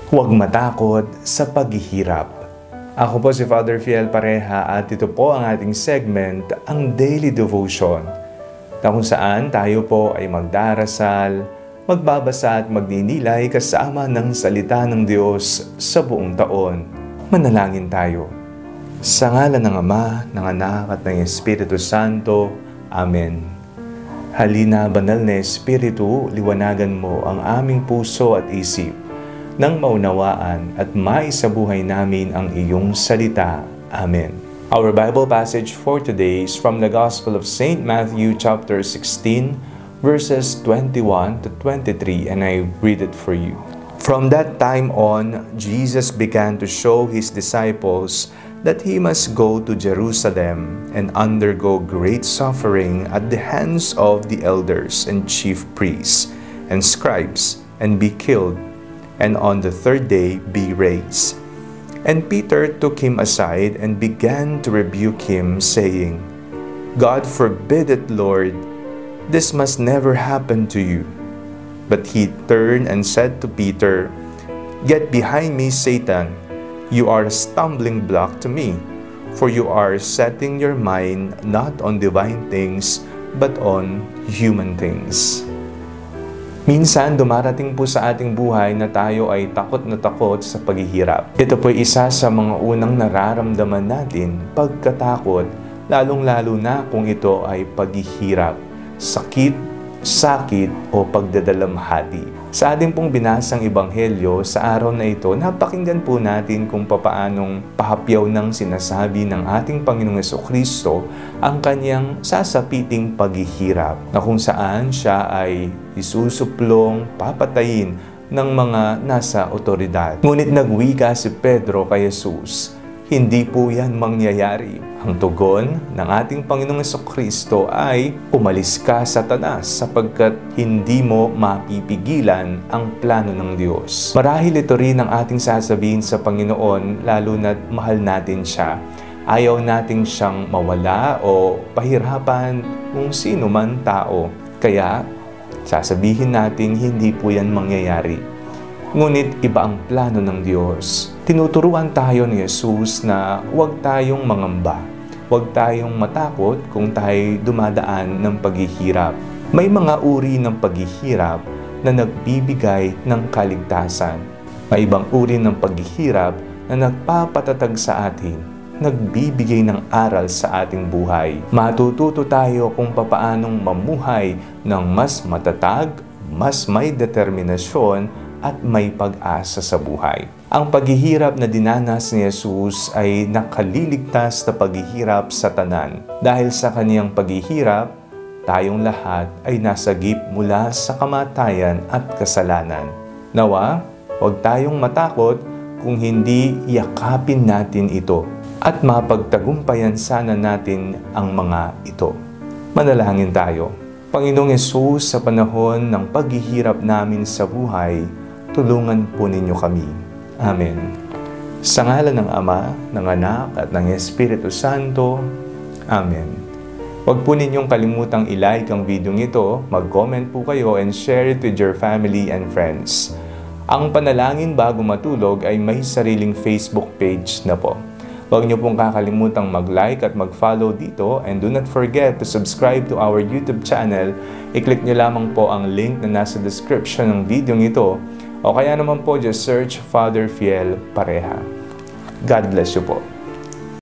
Huwag matakot sa paghihirap. Ako po si Father Fiel Pareha at ito po ang ating segment, ang Daily Devotion, na kung saan tayo po ay magdarasal, magbabasa at magninilay kasama ng salita ng Diyos sa buong taon. Manalangin tayo. Sa ngalan ng Ama, ng Anak at ng Espiritu Santo. Amen. Halina, banal na Espiritu, liwanagan mo ang aming puso at isip nang maunawaan at maisabuhay namin ang iyong salita. Amen. Our Bible passage for today is from the Gospel of St. Matthew chapter 16, verses 21 to 23, and I read it for you. From that time on, Jesus began to show his disciples that he must go to Jerusalem and undergo great suffering at the hands of the elders and chief priests and scribes, and be killed, and on the third day be raised. And Peter took him aside and began to rebuke him, saying, God forbid it, Lord, this must never happen to you. But he turned and said to Peter, Get behind me, Satan. You are a stumbling block to me, for you are setting your mind not on divine things, but on human things. Minsan, dumarating po sa ating buhay na tayo ay takot na takot sa paghihirap. Ito po isa sa mga unang nararamdaman natin, pagkatakot, lalong-lalo na kung ito ay paghihirap, sakit, o pagdadalamhati. Sa ating pong binasang ebanghelyo sa araw na ito, napakinggan po natin kung papaanong pahapyaw ng sinasabi ng ating Panginoong Jesucristo ang kanyang sasapiting paghihirap, na kung saan siya ay isusuplong, papatayin ng mga nasa otoridad. Ngunit nagwika si Pedro kay Jesus, hindi po yan mangyayari. Ang tugon ng ating Panginoong Jesucristo ay, umalis ka, Satanas, sapagkat hindi mo mapipigilan ang plano ng Diyos. Marahil ito rin ang ating sasabihin sa Panginoon, lalo na mahal natin siya. Ayaw nating siyang mawala o pahirapan kung sino man tao. Kaya, sasabihin natin hindi po yan mangyayari. Ngunit iba ang plano ng Diyos. Tinuturuan tayo ni Jesus na huwag tayong mangamba. Huwag tayong matakot kung tayo dumadaan ng paghihirap. May mga uri ng paghihirap na nagbibigay ng kaligtasan. May ibang uri ng paghihirap na nagpapatatag sa atin, nagbibigay ng aral sa ating buhay. Matututo tayo kung papaanong mamuhay ng mas matatag, mas may determinasyon, at may pag-asa sa buhay. Ang paghihirap na dinanas ni Jesus ay nakaliligtas na paghihirap sa tanan. Dahil sa kaniyang paghihirap, tayong lahat ay nasagip mula sa kamatayan at kasalanan. Nawa, huwag tayong matakot kung hindi yakapin natin ito at mapagtagumpayan sana natin ang mga ito. Manalangin tayo. Panginoong Hesus, sa panahon ng paghihirap namin sa buhay, tulungan po ninyo kami. Amen. Sa ngalan ng Ama, ng Anak, at ng Espiritu Santo. Amen. Huwag po ninyong kalimutang i-like ang video ito, mag-comment po kayo, and share it with your family and friends. Ang panalangin bago matulog ay may sariling Facebook page na po. Huwag niyo pong kakalimutang mag-like at mag-follow dito, and do not forget to subscribe to our YouTube channel. I-click niyo lamang po ang link na nasa description ng video ito, o kaya naman po just search Father Fiel Pareha. God bless you po.